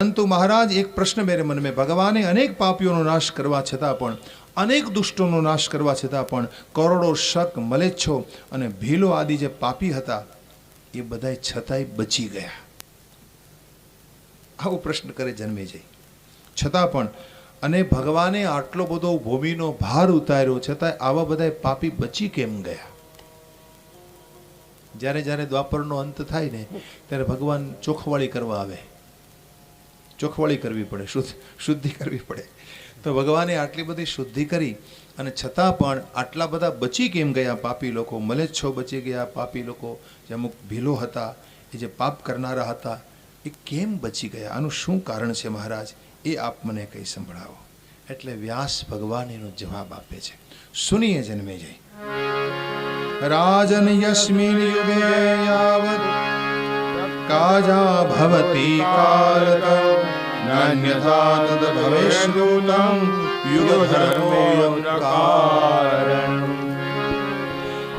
परंतु महाराज एक प्रश्न मेरे मन में, भगवाने अनेक पापियों नाश करवा छतां पण, अनेक दुष्टों नाश करवा छतां पण करोड़ो शक, मलेच्छो अने भीलो आदि जे पापी हता ए बधाय छतांय बची गया। आवो प्रश्न करे जन्मेजय। छतां पण अने भगवाने आटलो बधो भूमिनो भार उतार्यो छतांय आवा बधाय पापी बची केम गया? જ્યારે જ્યારે દ્વાપરનો અંત થાય ને ત્યારે ભગવાન ચોખવાળી કરવા આવે, ચોખવાળી કરવી પડે, શુદ્ધિ કરવી પડે। તો ભગવાને આટલી બધી શુદ્ધિ કરી અને છતાં પણ આટલા બધા બચી કેમ ગયા પાપી લોકો? મલેચ્છો બચી ગયા પાપી લોકો, જે અમુક ભીલો હતા, એ જે પાપ કરનારા હતા, એ કેમ બચી ગયા? આનું શું કારણ છે મહારાજ? એ આપ મને કંઈ સંભળાવો। એટલે વ્યાસ ભગવાન એનો જવાબ આપે છે, સુનીએ જન્મેજય। राजन यस्मिन् युगे यावत् काजा भवति कारकं नान्यथा तद् भवेष्णुतं युगधर्मोऽयं कारण।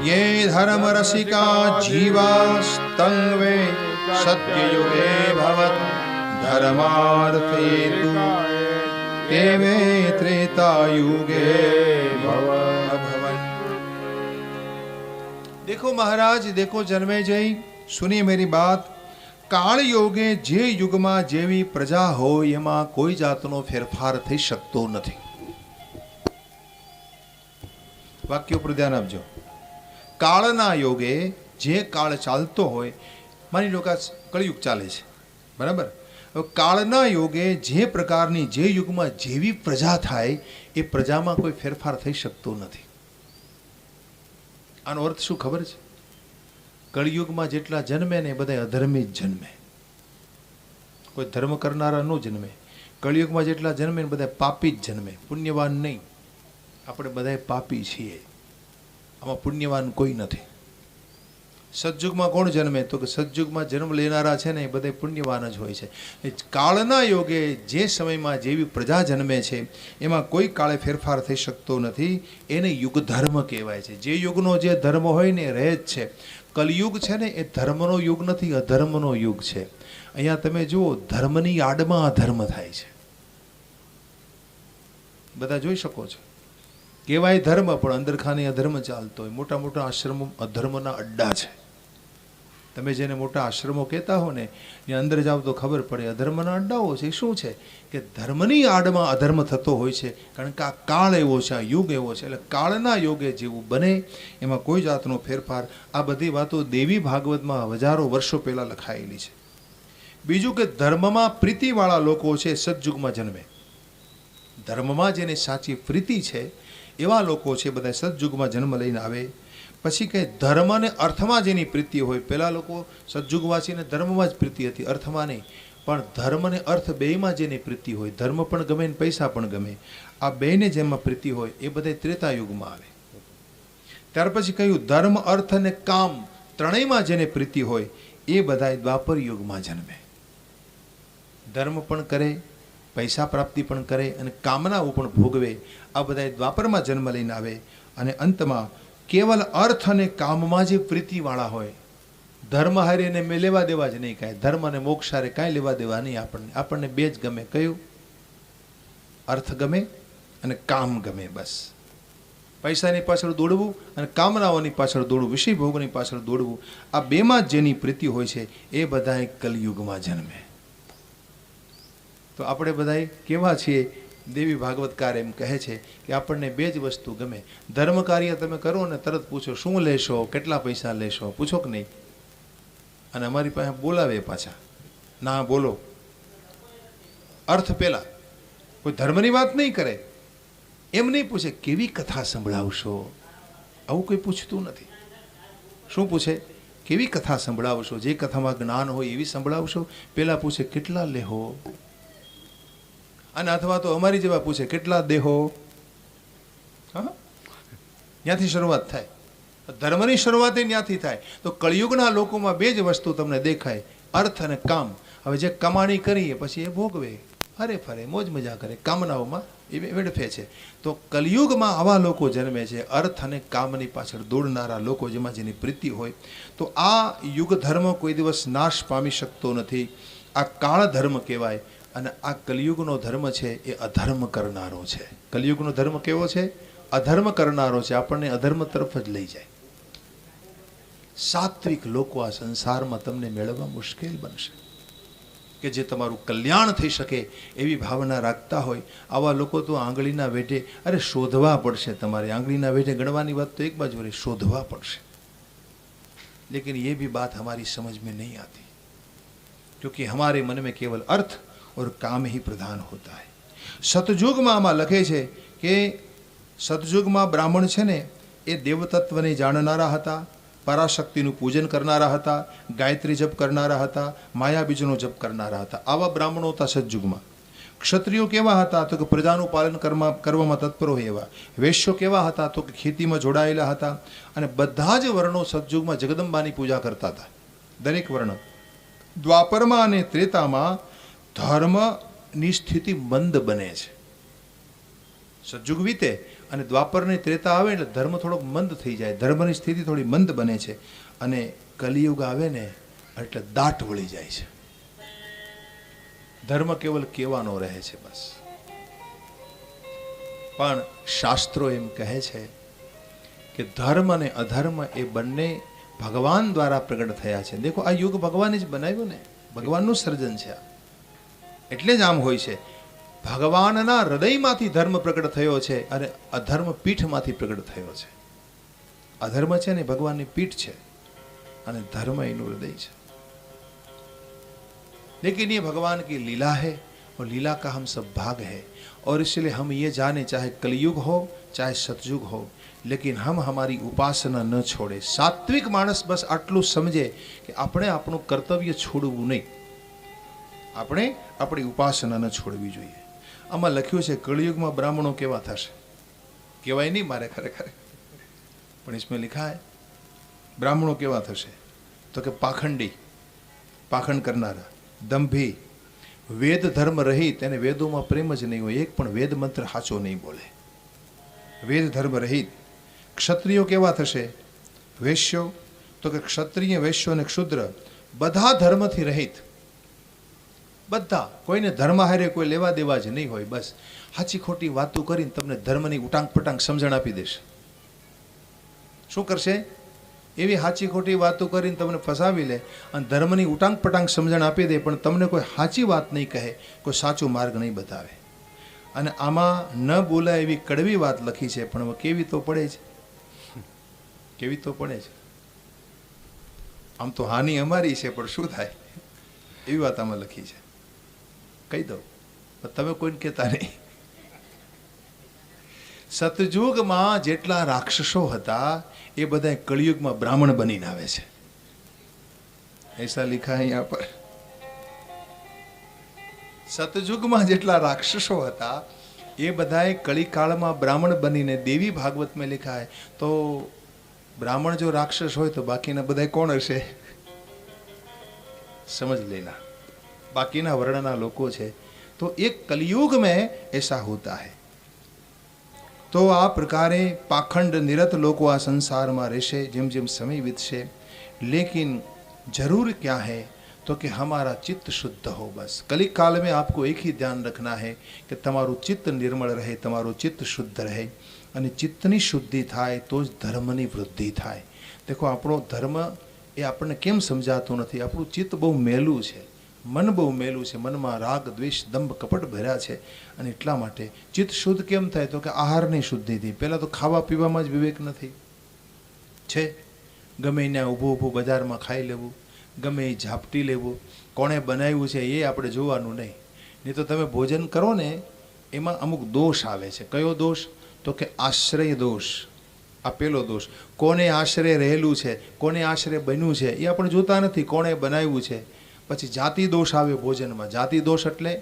ये धर्म रसिका जीवास्तंवे सत्ययुगे भवत् धर्मार्थेतु एवे त्रेतायुगे भवत्। देखो महाराज, देखो जन्मेजय, सुनिए मेरी बात। काल योगे जे युग में जेवी प्रजा हो एमां कोई जातनो फेरफार थई शकतो नथी। वाक्य पर ध्यान आपजो। काळना योगे जे काळ चालतो होय, मानी लो के कलियुग चाले छे, बराबर? काळना योगे जे प्रकारनी जे युग में जेवी प्रजा थाय ए प्रजामां कोई फेरफार थई शकतो नथी। આનો અર્થ શું ખબર છે? કળિયુગમાં જેટલા જન્મે ને બધા અધર્મી જ જન્મે, કોઈ ધર્મ કરનારા ન જન્મે। કળિયુગમાં જેટલા જન્મે ને બધા પાપી જ જન્મે, પુણ્યવાન નહીં। આપણે બધા પાપી છીએ, આમાં પુણ્યવાન કોઈ નથી। સતયુગમાં કોણ જન્મે? તો કે સતયુગમાં જન્મ લેનારા છે ને એ બધા પુણ્યવાન જ હોય છે। કાળના યોગે જે સમયમાં જેવી પ્રજા જન્મે છે એમાં કોઈ કાળે ફેરફાર થઈ શકતો નથી। એને યુગ ધર્મ કહેવાય છે। જે યુગનો જે ધર્મ હોય ને રહે જ છે। કલયુગ છે ને એ ધર્મનો યુગ નથી, અધર્મનો યુગ છે। અહીંયા તમે જુઓ, ધર્મની આડમાં અધર્મ થાય છે, બધા જોઈ શકો છો। કહેવાય ધર્મ પણ અંદરખાને અધર્મ ચાલતો હોય। મોટા મોટા આશ્રમો અધર્મના અડ્ડા છે। તમે જેને મોટા આશ્રમો કહેતા હો ને, એ અંદર જાઓ તો ખબર પડે અધર્મના અડ્ડાઓ છે। શું છે કે ધર્મની આડમાં અધર્મ થતો હોય છે, કારણ કે આ કાળ એવો છે, આ યુગ એવો છે। એટલે કાળના યોગે જેવું બને એમાં કોઈ જાતનો ફેરફાર। આ બધી વાતો દેવી ભાગવતમાં હજારો વર્ષો પહેલાં લખાયેલી છે। બીજું કે ધર્મમાં પ્રીતિવાળા લોકો છે સતયુગમાં જન્મે। ધર્મમાં જેને સાચી પ્રીતિ છે એવા લોકો છે બધા સતયુગમાં જન્મ લઈને આવે। પછી કે ધર્મ અને અર્થમાં જેની પ્રીતિ હોય, પહેલા લોકો સતયુગવાસીને ધર્મમાં જ પ્રીતિ હતી, અર્થમાં નહીં। પણ ધર્મ અને અર્થ બેયમાં જેની પ્રીતિ હોય, ધર્મ પણ ગમે ને પૈસા પણ ગમે, આ બેયને જેમાં પ્રીતિ હોય એ બધા ત્રેતાયુગમાં આવે। ત્યાર પછી કહ્યું ધર્મ, અર્થ અને કામ ત્રણેયમાં જેને પ્રીતિ હોય એ બધા દ્વાપર યુગમાં જન્મે। ધર્મ પણ કરે, પૈસા પ્રાપ્તિ પણ કરે અને કામનાઓ પણ ભોગવે, આ બધા દ્વાપરમાં જન્મ લઈને આવે। અને અંતમાં કેવલ અર્થ અને કામમાં જે પ્રીતિવાળા હોય, ધર્મ હારે એને મેં લેવા દેવા જ નહીં કાંઈ, ધર્મ અને મોક્ષ હારે કાંઈ લેવા દેવા નહીં આપણને। આપણને બે જ ગમે, કયું? અર્થ ગમે અને કામ ગમે, બસ। પૈસાની પાછળ દોડવું અને કામનાઓની પાછળ દોડવું, વિષય ભોગની પાછળ દોડવું, આ બેમાં જ જેની પ્રીતિ હોય છે એ બધા કલયુગમાં જન્મે। તો આપણે બધા કેવા છીએ? દેવી ભાગવતકાર એમ કહે છે કે આપણને બે જ વસ્તુ ગમે। ધર્મ કાર્ય તમે કરો ને તરત પૂછો શું લેશો, કેટલા પૈસા લેશો, પૂછો કે નહીં? અને અમારી પાસે બોલાવે પાછા, ના બોલો। અર્થ પહેલા, કોઈ ધર્મની વાત નહીં કરે, એમ નહીં પૂછે કેવી કથા સંભળાવશો, આવું કોઈ પૂછતું નથી। શું પૂછે? કેવી કથા સંભળાવશો, જે કથામાં જ્ઞાન હોય એવી સંભળાવશો। પહેલાં પૂછે કેટલા લેહો, અને અથવા તો અમારી જેવા પૂછે કેટલા દેહો। હા, ત્યાંથી શરૂઆત થાય। ધર્મની શરૂઆત ત્યાંથી થાય। તો કળિયુગના લોકોમાં બે જ વસ્તુ તમને દેખાય, અર્થ અને કામ। હવે જે કમાણી કરીએ પછી એ ભોગવે, હરે ફરે, મોજ મજા કરે, કામનાઓમાં એ વેડફે છે। તો કલયુગમાં આવા લોકો જન્મે છે, અર્થ અને કામની પાછળ દોડનારા લોકો, જેમાં જેની પ્રીતિ હોય। તો આ યુગ ધર્મ કોઈ દિવસ નાશ પામી શકતો નથી। આ કાળ ધર્મ કહેવાય। અને આ કલિયુગનો ધર્મ છે એ અધર્મ કરનારો છે. કલિયુગનો ધર્મ કેવો છે? અધર્મ કરનારો છે. આપણને અધર્મ તરફ જ લઈ જાય. સાત્વિક લોકો આ સંસારમાં તમને મેળવવા મુશ્કેલ બનશે. કે જે તમારું કલ્યાણ થઈ શકે એવી ભાવના રાખતા હોય આવા લોકો તો આંગળીના વેઢે શોધવા પડશે. તમારે આંગળીના વેઢે ગણવાની વાત તો એક બાજુ રહી, શોધવા પડશે. लेकिन ये भी बात हमारी समझ में नहीं आती, क्योंकि हमारे मन में केवल अर्थ और काम ही प्रधान होता है. સતયુગમાં આમાં લખે છે કે સતયુગમાં બ્રાહ્મણ છે ને એ દેવતત્વને જાણનારા હતા, પરાશક્તિનું પૂજન કરનારા હતા, ગાયત્રી જપ કરનારા હતા, માયા બીજનો જપ કરનારા હતા. આવા બ્રાહ્મણો હતા સતયુગમાં. ક્ષત્રિયો કેવા હતા? તો કે પ્રજાનું પાલન કરવામાં તત્પર હોય એવા. વૈશ્યો કેવા હતા? તો કે ખેતીમાં જોડાયેલા હતા. અને બધા જ વર્ણો સતયુગમાં જગદંબાની પૂજા કરતા હતા, દરેક વર્ણ. દ્વાપરમાં અને ત્રેતામાં ધર્મની સ્થિતિ મંદ બને છે. સતયુગ વીતે અને દ્વાપરની ત્રેતા આવે એટલે ધર્મ થોડોક મંદ થઈ જાય, ધર્મની સ્થિતિ થોડી મંદ બને છે. અને કલિયુગ આવે ને એટલે દાટ વળી જાય છે. ધર્મ કેવલ કહેવાનો રહે છે બસ. પણ શાસ્ત્રો એમ કહે છે કે ધર્મ અને અધર્મ એ બંને ભગવાન દ્વારા પ્રગટ થયા છે. દેખો આ યુગ ભગવાને જ બનાવ્યો ને, ભગવાનનું સર્જન છે આ. એટલે જ આમ હોય છે. ભગવાનના હૃદયમાંથી ધર્મ પ્રગટ થયો છે અને અધર્મ પીઠમાંથી પ્રગટ થયો છે. અધર્મ છે ને ભગવાનની પીઠ છે અને ધર્મ એનું हृदय છે. लेकिन ये भगवान की लीला है और लीला का हम सब भाग है. और इसलिए हम ये जाने चाहे कलयुग हो चाहे सतयुग हो, लेकिन हम हमारी उपासना न छोड़े. सात्विक मानस बस आटલું સમજે કે આપણે આપણું કર્તવ્ય છોડવું નહીં, આપણે આપણી ઉપાસના ન છોડવી જોઈએ. આમાં લખ્યું છે કળિયુગમાં બ્રાહ્મણો કેવા થશે. કહેવાય નહીં મારે ખરેખર, પણ इसमें लिखा है બ્રાહ્મણો કેવા થશે તો કે પાખંડી, પાખંડ કરનારા, દંભી, વેદ ધર્મ રહિત. એને વેદોમાં પ્રેમ જ નહીં હોય, એક પણ વેદ મંત્ર સાચો નહીં બોલે, વેદ ધર્મ રહિત. ક્ષત્રિયો કેવા થશે? વૈશ્યો, તો કે ક્ષત્રિય, વૈશ્યો અને ક્ષુદ્ર બધા ધર્મથી રહિત. બધા, કોઈને ધર્મ હારે કોઈ લેવા દેવા જ નહીં હોય. બસ સાચી ખોટી વાતો કરીને તમને ધર્મની ઉટાંગ પટાંગ સમજણ આપી દેશે. શું કરશે? એવી સાચી ખોટી વાતો કરીને તમને ફસાવી લે અને ધર્મની ઉટાંગ પટાંગ સમજણ આપી દે, પણ તમને કોઈ સાચી વાત નહીં કહે, કોઈ સાચો માર્ગ નહીં બતાવે. અને આમાં ન બોલાય એવી કડવી વાત લખી છે, પણ કેવી તો પડે છે, કેવી તો પડે છે. આમ તો હાનિ અમારી છે, પણ શું થાય એવી વાત આમાં લખી છે. કહી દઉં, તમે કોઈને કહેતા નહીં. સતયુગમાં જેટલા રાક્ષસો હતા એ બધા કળિયુગમાં બ્રાહ્મણ બનીને આવે છે. એસા लिखा है यहाँ पर. સતયુગમાં જેટલા રાક્ષસો હતા એ બધાએ કળીકાળમાં બ્રાહ્મણ બનીને, દેવી ભાગવતમાં लिखा है. તો બ્રાહ્મણ જો રાક્ષસ હોય તો બાકીના બધા કોણ હશે? સમજ લેના, બાકીના વર્ણના લોકો છે. તો એક કલયુગ में ऐसा होता है. તો આ પ્રકારે પાખંડ નિરત લોકો આ સંસારમાં રહેશે જેમ જેમ સમય વીતશે. लेकिन जरूर क्या है तो कि हमारा चित्त शुद्ध हो. बस कलिक काल में आपको एक ही ध्यान रखना है कि તમારું ચિત્ત નિર્મળ રહે, તમારું ચિત્ત શુદ્ધ રહે. અને ચિત્તની શુદ્ધિ થાય તો જ ધર્મની વૃદ્ધિ થાય. દેખો આપણો ધર્મ એ આપણને કેમ સમજાતું નથી? આપણું ચિત્ત બહુ મેલું છે, મન બહુ મેલું છે, મનમાં રાગ દ્વેષ દંભ કપટ ભર્યા છે. અને એટલા માટે ચિત્ત શુદ્ધ કેમ થાય? તો કે આહારની શુદ્ધિથી. પહેલાં તો ખાવા પીવામાં જ વિવેક નથી છે. ગમે ત્યાં ઊભું ઊભું બજારમાં ખાઈ લેવું, ગમે એ ઝાપટી લેવું, કોણે બનાવ્યું છે એ આપણે જોવાનું નહીં. નહીં તો તમે ભોજન કરો ને એમાં અમુક દોષ આવે છે. કયો દોષ? તો કે આશ્રય દોષ. આ પહેલો દોષ. કોને આશ્રય રહેલું છે, કોને આશ્રય બન્યું છે એ આપણે જોતા નથી, કોણે બનાવ્યું છે. પછી જાતિ દોષ આવે ભોજનમાં. જાતિ દોષ એટલે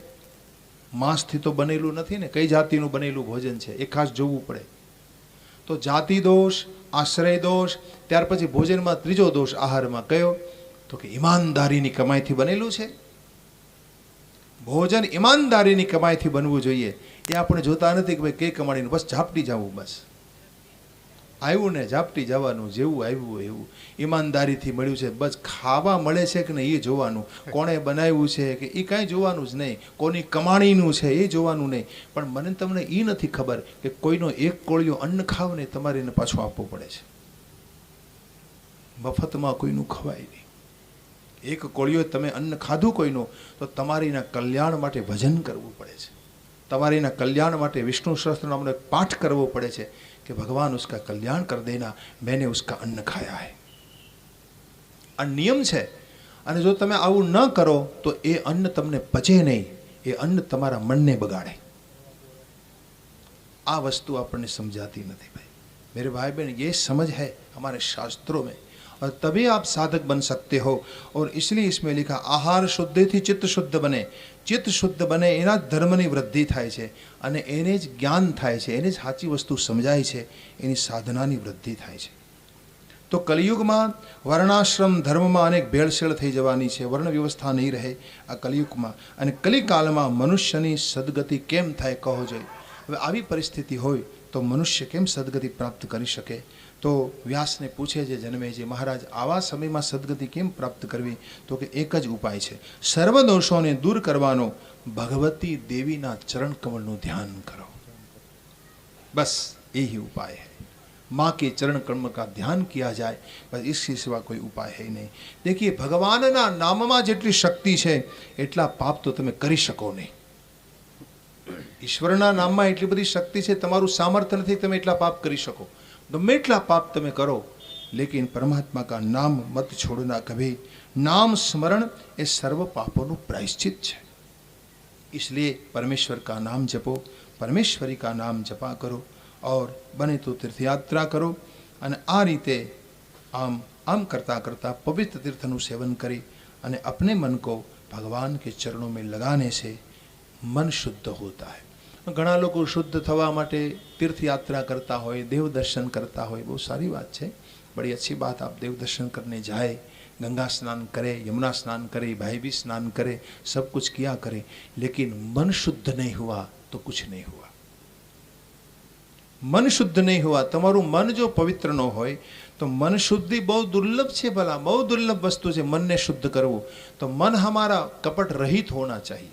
માંસથી તો બનેલું નથી ને, કઈ જાતિનું બનેલું ભોજન છે એ ખાસ જોવું પડે. તો જાતિ દોષ, આશ્રય દોષ. ત્યાર પછી ભોજનમાં ત્રીજો દોષ આહારમાં કયો? તો કે ઈમાનદારીની કમાઈથી બનેલું છે. ભોજન ઈમાનદારીની કમાઈથી બનવું જોઈએ એ આપણે જોતા નથી કે ભાઈ કઈ કમાણીનું, બસ ઝાપટી જવું, બસ આવ્યું ને ઝાપટી જવાનું, જેવું આવ્યું હોય એવું. ઈમાનદારીથી મળ્યું છે, બસ ખાવા મળે છે કે નહીં એ જોવાનું, કોણે બનાવ્યું છે કે એ કાંઈ જોવાનું જ નહીં, કોની કમાણીનું છે એ જોવાનું નહીં. પણ મને તમને એ નથી ખબર કે કોઈનો એક કોળિયો અન્ન ખાવ ને તમારે એને પાછું આપવું પડે છે. મફતમાં કોઈનું ખવાય નહીં. એક કોળિયો તમે અન્ન ખાધું કોઈનું તો તમારે એના કલ્યાણ માટે ભજન કરવું પડે છે, તમારે એના કલ્યાણ માટે વિષ્ણુ સહસ્ત્રનામનો પાઠ કરવો પડે છે कि भगवान उसका कल्याण कर देना, मैंने उसका अन्न खाया है. આ નિયમ છે. અને જો તમે આવું ન કરો તો એ અન્ન તમને પચે નહીં, એ અન્ન તમારા મનને બગાડે. આ વસ્તુ આપણને समझाती नहीं भाई. मेरे भाई बहन, ये समझ है हमारे शास्त्रों में, और तभी आप साधक बन सकते हो. और इसलिए इसमें लिखा आहार शुद्धिથી ચિત્ત શુદ્ધ બને. ચિત્ત શુદ્ધ બને એના ધર્મની વૃદ્ધિ થાય છે અને એને જ જ્ઞાન થાય છે, એને જ સાચી વસ્તુ સમજાય છે, એની સાધનાની વૃદ્ધિ થાય છે. તો કલિયુગમાં વર્ણાશ્રમ ધર્મમાં અનેક ભેળસેળ થઈ જવાની છે, વર્ણ વ્યવસ્થા નહીં રહે આ કલિયુગમાં. અને કલિકાલમાં મનુષ્યની સદગતિ કેમ થાય કહો જોઈએ. હવે આવી પરિસ્થિતિ હોય તો મનુષ્ય કેમ સદગતિ પ્રાપ્ત કરી શકે? તો વ્યાસને પૂછે છે જનમેજય મહારાજ, આવા સમયમાં સદગતિ કેમ પ્રાપ્ત કરવી? તો કે એક જ ઉપાય છે, સર્વ દોષોને દૂર કરવાનો, ભગવતી દેવીના ચરણ કમળનું ધ્યાન કરો. બસ यही उपाय है. माँ के चरण कमल का ध्यान किया जाए, बस इसके सिवा कोई उपाय है नहीं. देखिए, ભગવાનના નામમાં જેટલી શક્તિ છે એટલા પાપ તો તમે કરી શકો નહીં. ઈશ્વરના નામમાં એટલી બધી શક્તિ છે, તમારું સામર્થ્ય નથી તમે એટલા પાપ કરી શકો. ગમે એટલા પાપ તમે કરો, लेकिन परमात्मा का नाम मत छोड़ना कभी. नाम स्मरण ये सर्व पापों નું प्रायश्चित છે. इसलिए परमेश्वर का नाम जपो, परमेश्वरी का नाम जपा करो, और बने तो तीर्थ यात्रा करो. અને આ રીતે આમ करता करता पवित्र तीर्थનું सेवन करी અને अपने मन को भगवान के चरणों में लगाने से मन शुद्ध होता है. ઘણા લોકો શુદ્ધ થવા માટે तीर्थ यात्रा करता હોય, देव दर्शन करता હોય, बहुत सारी बात है, बड़ी अच्छी बात. आप देव दर्शन करने जाए, गंगा स्नान करे, यमुना स्नान करे, भाई भी स्नान करे, सब कुछ किया करे, लेकिन मन शुद्ध नहीं हुआ तो कुछ नहीं हुआ. मन शुद्ध नहीं हुआ, તમારું મન જો પવિત્ર ન હોય તો मन शुद्धि बहुत दुर्लभ છે. भला बहुत दुर्लभ वस्तु છે मन ने शुद्ध करવું. तो मन हमारा कपट रहित होना चाहिए,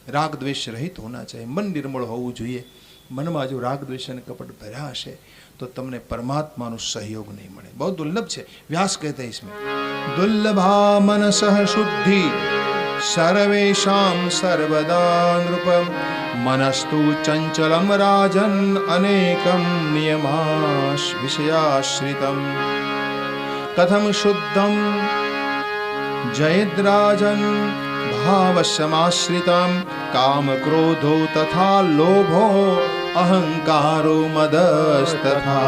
राग द्वेष रहित होना चाहिए, मन निर्मल होવું જોઈએ. મનમાં જો રાગ દ્વેષ અને કપટ ભર્યા હશે તો તમને પરમાત્માનો સહયોગ નહીં મળે. બહુ દુર્લભ છે. વ્યાસ કહેતા इसमें दुर्लभा मनसः शुद्धि सर्वेषां सर्वदा नृप मनस्तु चंचलम राजन अनेकम नियमाश विषयाश्रितम कथम शुद्धम जयद्राजन भावसमाश्रितम काम क्रोधो तथा लोभो अहंकारो मदस्तथा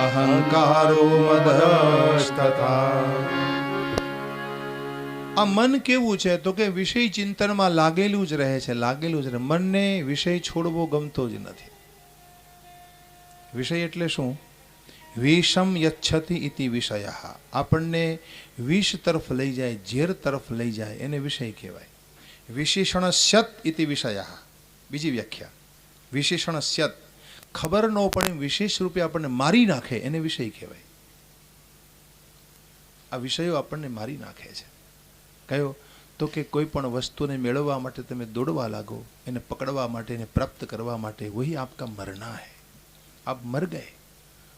अहंकारो मदस्तथा. આ મન કેવું છે તો કે વિષય ચિંતનમાં લાગેલું જ રહે છે, લાગેલું જ રહે. મનને વિષય છોડવો ગમતો જ નથી. વિષય એટલે શું? વિષમ યચ્છતિ ઇતિ વિષયઃ. આપણને વિષ તરફ લઈ જાય, ઝેર તરફ લઈ જાય, એને વિષય કહેવાય. વિશેષણસ્યત ઇતિ વિષયઃ. બીજી વ્યાખ્યા, વિશેષણસ્યત, ખબર ન પડે વિશેષ રૂપે આપણને મારી નાખે, એને વિષય કહેવાય. આ વિષયો આપણને મારી નાખે છે. કયો? તો કે કોઈ પણ વસ્તુને મેળવવા માટે તમે દોડવા લાગો, એને પકડવા માટે, એને પ્રાપ્ત કરવા માટે, વહી આપકા મરના है. आप मर गए,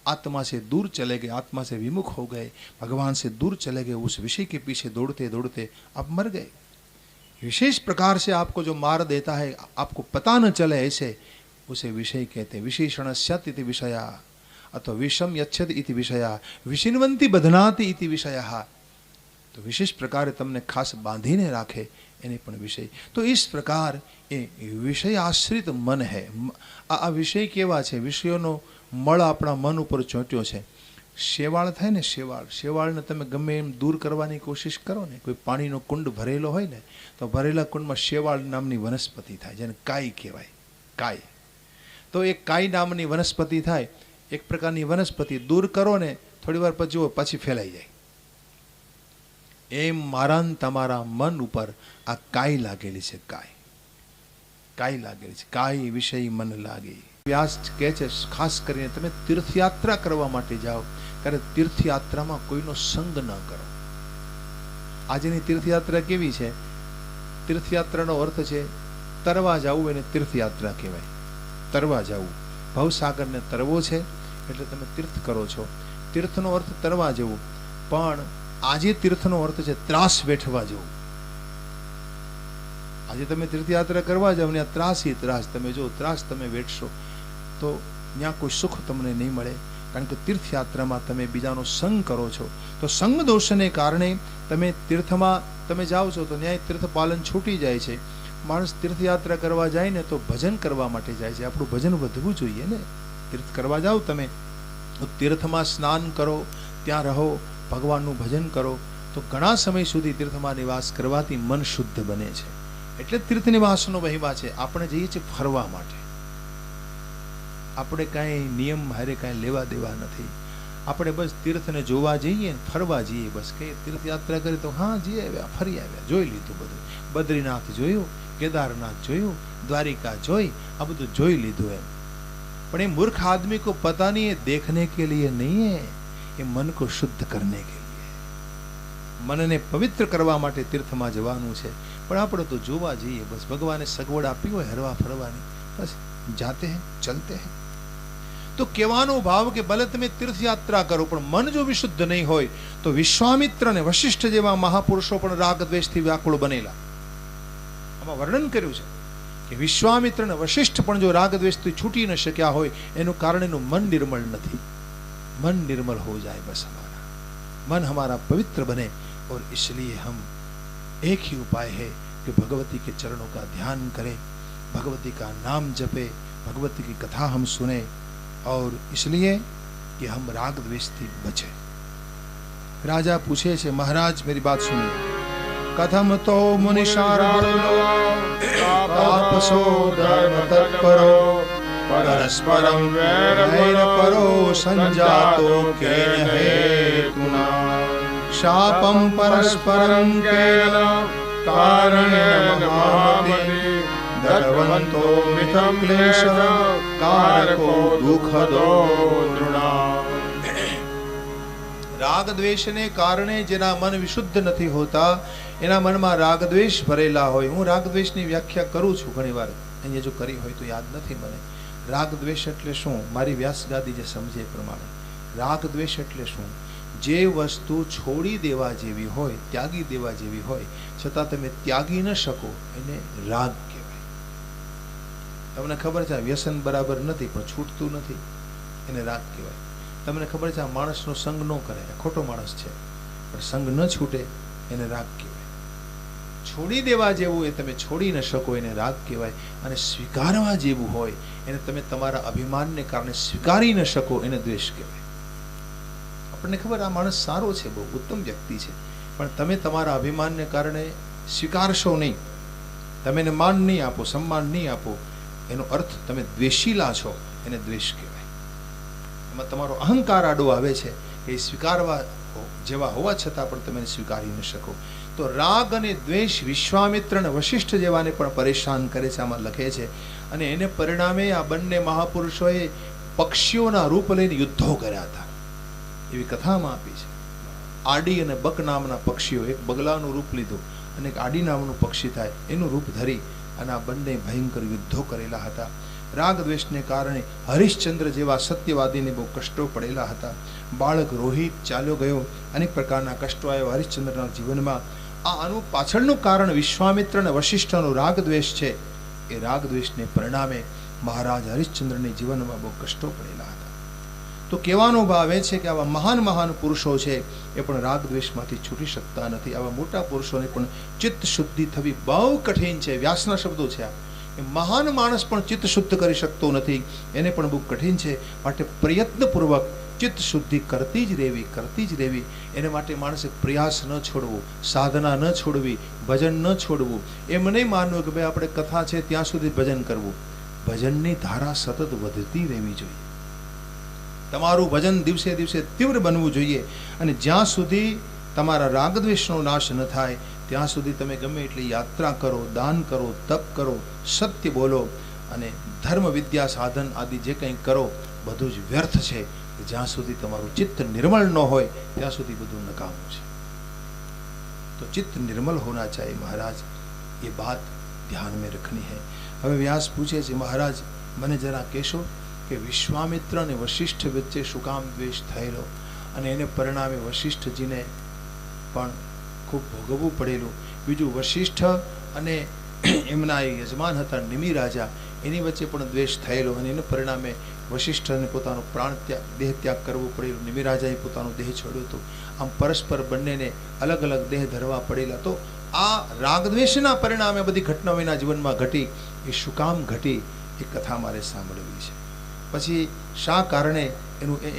आत्मा से दूर चले गए, आत्मा से विमुख हो गए, भगवान से दूर चले गए, उस विषय के पीछे दौड़ते दौड़ते आप मर गए. विशेष प्रकार से आपको जो मार देता है, आपको पता न चले, ऐसे उसे विषय कहते हैं. विशेषणस्यत इति विषया अथवा विषम यच्छत इति विषया विशिन्वन्ति बध्नाति इति विषयः. तो विशेष प्रकार તમને ખાસ બાંધીને રાખે એને પણ વિષય. તો इस प्रकार એ વિષય આશ્રિત મન है. આ વિષય કેવા છે? વિષયોનો મળ આપણા મન ઉપર ચોંટ્યો છે. શેવાળ થાય ને, શેવાળને તમે ગમે એમ દૂર કરવાની કોશિશ કરો ને, કોઈ પાણીનો કુંડ ભરેલો હોય ને તો ભરેલા કુંડમાં શેવાળ નામની વનસ્પતિ થાય, જેને કાઈ કહેવાય. કાઈ. તો એ કાઈ નામની વનસ્પતિ થાય, એક પ્રકારની વનસ્પતિ. દૂર કરો ને થોડી વાર પછી જુઓ પાછી ફેલાઈ જાય. એમ મારા તમારા મન ઉપર આ કાઈ લાગેલી છે. કાઈ લાગેલી છે. કાઈ વિષય મન લાગે. વ્યાસ કહે છે ખાસ કરીને તમે તીર્થયાત્રા કરવા માટે જાઓ ત્યારે તીર્થયાત્રામાં કોઈનો સંગ ન કરો. આજની તીર્થયાત્રા કેવી છે? તીર્થયાત્રાનો અર્થ છે તરવા જવું, એને તીર્થયાત્રા કહેવાય. તરવા જવું, ભવસાગરને તરવો છે એટલે તમે તીર્થ કરો છો. તીર્થનો અર્થ તરવા જવું, પણ આજે તીર્થનો અર્થ છે ત્રાસ વેઠવા જવું. આજે તમે તીર્થયાત્રા કરવા જાવ ને ત્રાસી ત્રાસ, તમે જો ત્રાસ તમે વેઠશો તો ત્યાં કોઈ સુખ તમને નહીં મળે, કારણ કે તીર્થયાત્રામાં તમે બીજાનો સંગ કરો છો. તો સંગ દોષને કારણે તમે તીર્થમાં તમે જાઓ છો તો ન્યાય તીર્થ પાલન છૂટી જાય છે. માણસ તીર્થયાત્રા કરવા જાય ને તો ભજન કરવા માટે જાય છે. આપણું ભજન વધવું જોઈએ ને. તીર્થ કરવા જાઓ તમે તો તીર્થમાં સ્નાન કરો, ત્યાં રહો, ભગવાનનું ભજન કરો, તો ઘણા સમય સુધી તીર્થમાં નિવાસ કરવાથી મન શુદ્ધ બને છે. એટલે તીર્થ નિવાસનો મહિમા છે. આપણે જઈએ છીએ ફરવા માટે, આપણે કાંઈ નિયમ હારે કાંઈ લેવા દેવા નથી. આપણે બસ તીર્થને જોવા જઈએ, ફરવા જઈએ. બસ કે તીર્થયાત્રા કરી તો હા જઈ આવ્યા, ફરી આવ્યા, જોઈ લીધું બધું. બદ્રીનાથ જોયું, केदारनाथ જોયું, द्वारिका જોઈ, આ બધું જોઈ લીધું એમ. પણ એ મૂર્ખ आदमी को पता नहीं है देखने के लिए नहीं है, ये मन को शुद्ध करने के लिए. મનને પવિત્ર કરવા માટે તીર્થમાં જવાનું છે. પણ આપણે તો જોવા જઈએ, બસ ભગવાને સગવડ આપી હોય હરવા ફરવાની, બસ જાતે હૈ, ચલતે હૈ. તો કહેવાનો ભાવ કે ભલે તમે તીર્થયાત્રા કરો પણ મન જો વિશુદ્ધ નહીં હોય તો વિશ્વામિત્ર અને વશિષ્ઠ જેવા મહાપુરુષો પણ રાગ દ્વેષથી વ્યાકુળ બનેલા. આમાં વર્ણન કર્યું છે કે વિશ્વામિત્ર અને વશિષ્ઠ પણ જો રાગ દ્વેષથી છૂટી ન શક્યા હોય એનું કારણ એનું મન નિર્મળ નથી. मन निर्मल हो जाए बस हमारा, मन हमारा पवित्र बने. और इसलिए हम एक ही उपाय है कि भगवती के चरणों का ध्यान करें, भगवती का नाम जपे, भगवती की कथा हम सुने, और इसलिए कि हम राग द्वेष से बचे. राजा पूछे छे महाराज मेरी बात सुनिए. कथम तो मुनिशारणो तापसो धर्म तत्परो परस्परं वैर परो संजातो केन हेतुना शापं परस्परं केन कारणेन महामति दर्वन्तो मिथं क्लेश कारको दुःखदो दृढ़ा. राग द्वेष ने कारणे जेना मन विशुद्ध नहीं होता एना मन में राग द्वेष भरेला होय. हूँ राग द्वेष की व्याख्या करूँ छूं घणी वार, अहींया जो करी होय तो याद नहीं मने. राग द्वेष एटले शुं? मारी व्यासगादी जे समझे प्रमाणे राग द्वेष एटले शुं? जे वस्तु छोड़ी देवा जेवी होय, त्यागी देवा जेवी होय, छतां तमे त्यागी न शको एने राग कहेवाय. तमने खबर छे व्यसन बराबर नथी पण छूटતું નથી, એને રાગ કહેવાય. તમને ખબર છે આ માણસનો સંગ ન કરે, ખોટો માણસ છે પણ સંગ ન છૂટે એને રાગ કહેવાય. છોડી દેવા જેવું એ તમે છોડી ન શકો એને રાગ કહેવાય. અને સ્વીકારવા જેવું હોય એને તમે તમારા અભિમાનને કારણે સ્વીકારી ન શકો એને દ્વેષ કહેવાય. આપણને ખબર આ માણસ સારો છે, બહુ ઉત્તમ વ્યક્તિ છે, પણ તમે તમારા અભિમાનને કારણે સ્વીકારશો નહીં, તમે એને માન નહીં આપો, સન્માન નહીં આપો, એનો અર્થ તમે દ્વેષીલા છો, એને દ્વેષ કહેવાય. એમાં તમારો અહંકાર આડો આવે છે કે સ્વીકારવા જેવા હોવા છતાં પણ તમે સ્વીકારી ન શકો. તો રાગ અને દ્વેષ વિશ્વામિત્ર અને વશિષ્ઠ જેવાને પણ પરેશાન કરે છે, આમાં લખે છે. અને એને પરિણામે આ બંને મહાપુરુષોએ પક્ષીઓના રૂપ લઈને યુદ્ધો કર્યા હતા એવી કથામાં આપી છે. આડી અને બક નામના પક્ષીઓ, એક બગલાનું રૂપ લીધું અને એક આડી નામનું પક્ષી થાય એનું રૂપ ધરી અને આ બંને ભયંકર યુદ્ધો કરેલા હતા. રાગ દ્વેષને કારણે હરિશ્ચંદ્ર જેવા સત્યવાદીને બહુ કષ્ટો પડેલા હતા. બાળક રોહિત ચાલ્યો ગયો, અનેક પ્રકારના કષ્ટો આવ્યા હરિશ્ચંદ્રના જીવનમાં. આનું પાછળનું કારણ વિશ્વામિત્ર અને વશિષ્ઠનો રાગ દ્વેષ છે. એ રાગ દ્વેષને પરિણામે મહારાજ હરિશ્ચંદ્રને જીવનમાં બહુ કષ્ટો પડેલા હતા. તો કહેવાનો ભાવ એ છે કે આવા મહાન મહાન પુરુષો છે એ પણ રાગ દ્વેષમાંથી છૂટી શકતા નથી. આવા મોટા પુરુષોને પણ ચિત્ત શુદ્ધિ થવી બહુ કઠિન છે. વ્યાસના શબ્દો છે આ. મહાન માણસ પણ ચિત્ત શુદ્ધ કરી શકતો નથી, એને પણ બહુ કઠિન છે. માટે પ્રયત્નપૂર્વક ચિત્ત શુદ્ધિ કરતી જ રહેવી. એને માટે માણસે પ્રયાસ ન છોડવો, સાધના ન છોડવી, ભજન ન છોડવું. એમ નહીં માનવું કે ભાઈ આપણે કથા છે ત્યાં સુધી ભજન કરવું. ભજનની ધારા સતત વધતી રહેવી જોઈએ. તમારું ભજન દિવસે દિવસે તીવ્ર બનવું જોઈએ. અને જ્યાં સુધી તમારા રાગદ્વેષનો નાશ ન થાય ત્યાં સુધી તમે ગમે એટલી યાત્રા કરો, દાન કરો, તપ કરો, સત્ય બોલો, અને ધર્મ વિદ્યા સાધન આદિ જે કંઈ કરો બધું જ વ્યર્થ છે. જ્યાં સુધી તમારું ચિત્ત નિર્મળ ન હોય ત્યાં સુધી બધું નકામું છે. तो चित्त निर्मल होना चाहिए महाराज, ये बात ध्यान में रखनी है. હવે વ્યાસ પૂછે છે, મહારાજ મને જરા કહેશો કે વિશ્વામિત્ર અને વશિષ્ઠ વચ્ચે શું કામ દ્વેષ થયેલો અને એને પરિણામે વશિષ્ઠજીને પણ ખૂબ ભોગવવું પડેલું. બીજું વશિષ્ઠ અને એમના યજમાન હતા નિમિ રાજા, એની વચ્ચે પણ દ્વેષ થયેલો અને એને પરિણામે વશિષ્ઠને પોતાનો પ્રાણ ત્યાગ દેહ ત્યાગ કરવો પડેલો. નિમિ રાજાએ પોતાનો દેહ છોડ્યો હતો. આમ પરસ્પર બંનેને અલગ અલગ દેહ ધરવા પડેલા. તો આ રાગદ્વેષના પરિણામે બધી ઘટનાઓ એના જીવનમાં ઘટી. એ શું કામ ઘટી એ કથા મારે સાંભળવી છે. પછી શા કારણે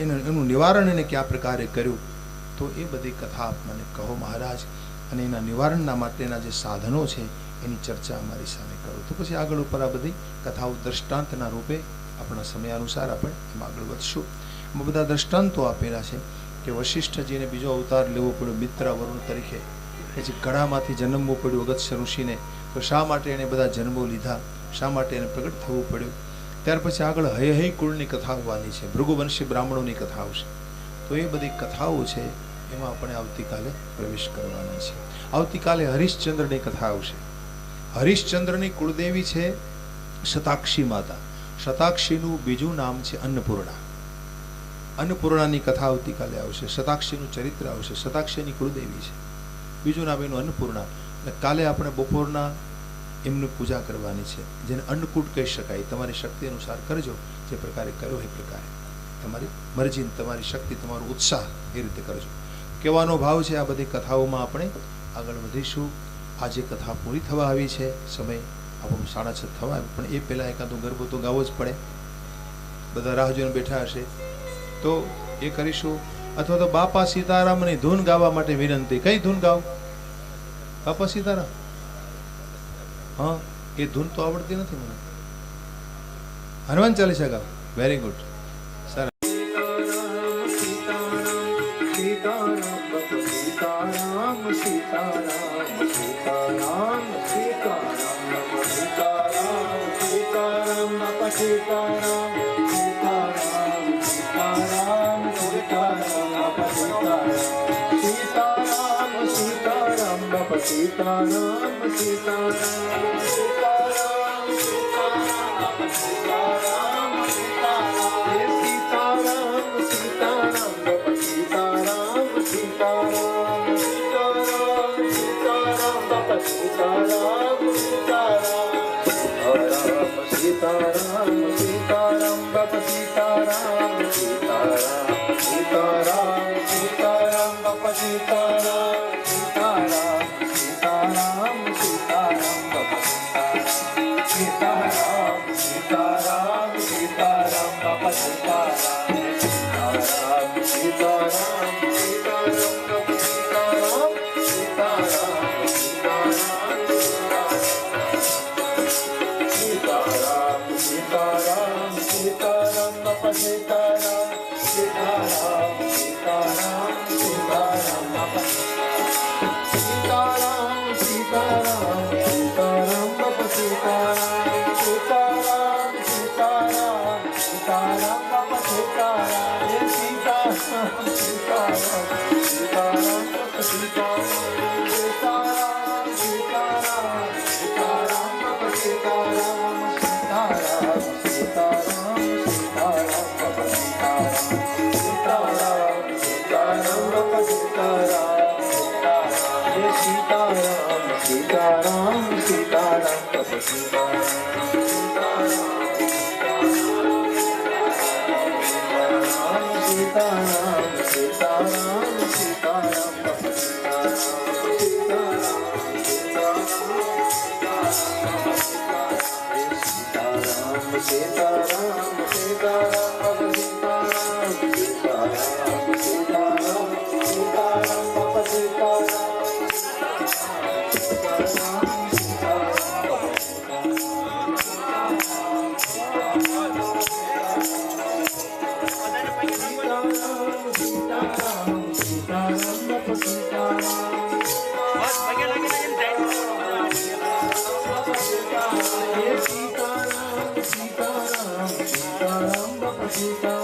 એનું નિવારણ એને કયા પ્રકારે કર્યું, તો એ બધી કથા આપ મને કહો મહારાજ. અને એના નિવારણના માટેના જે સાધનો છે એની ચર્ચા અમારી સામે કરો. તો પછી આગળ ઉપર આ બધી કથાઓ દ્રષ્ટાંતના રૂપે આપણા સમય અનુસાર આપણે એમાં આગળ વધશું. એમાં બધા દ્રષ્ટાંતો આપેલા છે કે વશિષ્ઠજીને બીજો અવતાર લેવો પડ્યો મિત્ર વરુણ તરીકે, પછી કડામાંથી જન્મવું પડ્યું અગસ્ત્ય ઋષિને. તો શા માટે એણે બધા જન્મો લીધા, શા માટે એને પ્રગટ થવું પડ્યું. ત્યાર પછી આગળ હય કુળની કથા આવવાની છે, ભૃગુવંશી બ્રાહ્મણોની કથા આવશે. તો એ બધી કથાઓ છે એમાં આપણે આવતીકાલે પ્રવેશ કરવાના છે. આવતીકાલે હરિશ્ચંદ્રની કથા આવશે. હરિશ્ચંદ્રની કુળદેવી છે શતાક્ષી માતા. શતાક્ષીનું બીજું નામ છે અન્નપૂર્ણા. અન્નપૂર્ણાની કથા આવતીકાલે આવશે. શતાક્ષીનું ચરિત્ર આવશે. શતાક્ષીની કુળદેવી છે, બીજું નામ એનું અન્નપૂર્ણા. અને કાલે આપણે બપોરના એમની પૂજા કરવાની છે, જેને અન્નકૂટ કહી શકાય. તમારી શક્તિ અનુસાર કરજો, જે પ્રકારે કર્યો એ પ્રકારે તમારી મરજી, તમારી શક્તિ, તમારો ઉત્સાહ એ રીતે કરજો. કહેવાનો ભાવ છે આ બધી કથાઓમાં આપણે આગળ વધીશું. આજે કથા પૂરી થવા આવી છે, સમય આપણું 6:30 થવા આવ્યું, પણ એ પહેલાં એકાદો ગરબો તો ગાવો જ પડે. બધા રાહ જોઈને બેઠા હશે તો એ કરીશું. અથવા તો બાપા સીતારામની ધૂન ગાવા માટે વિનંતી. કઈ ધૂન ગાવ? બાપા સીતારામ. હા, એ ધૂન તો આવડતી નથી મને. હનુમાન ચાલીસા ગાવ. Very good. સરસ. सीताराम सीताराम सीताराम सीताराम सीताराम सीताराम सीताराम सीताराम सीताराम सीताराम सीताराम सीताराम सीताराम सीताराम सीताराम बाप सीताराम सीताराम सीताराम सीताराम बाप सीताराम सीताराम सीताराम सीताराम बाप सीताराम सीताराम सीताराम बाप सीताराम सीताराम सीताराम सीताराम बाप सीताराम सीताराम सीताराम सीताराम सीताराम बाप सीताराम सीताराम सीताराम सीताराम बाप सीताराम सीताराम सीताराम बाप सीताराम सीताराम सीताराम सीताराम बाप सीताराम सीताराम सीताराम सीताराम बाप सीताराम सीताराम सीताराम सीताराम बाप सीताराम सीताराम सीताराम सीताराम बाप सीताराम सीताराम सीताराम बाप सीताराम सीताराम सीताराम सीताराम बाप सीताराम सीताराम सीताराम सीताराम बाप सीताराम सीताराम सीताराम बाप सीताराम सीताराम सीताराम सीताराम बाप सीताराम सीताराम सीताराम बापा सीताराम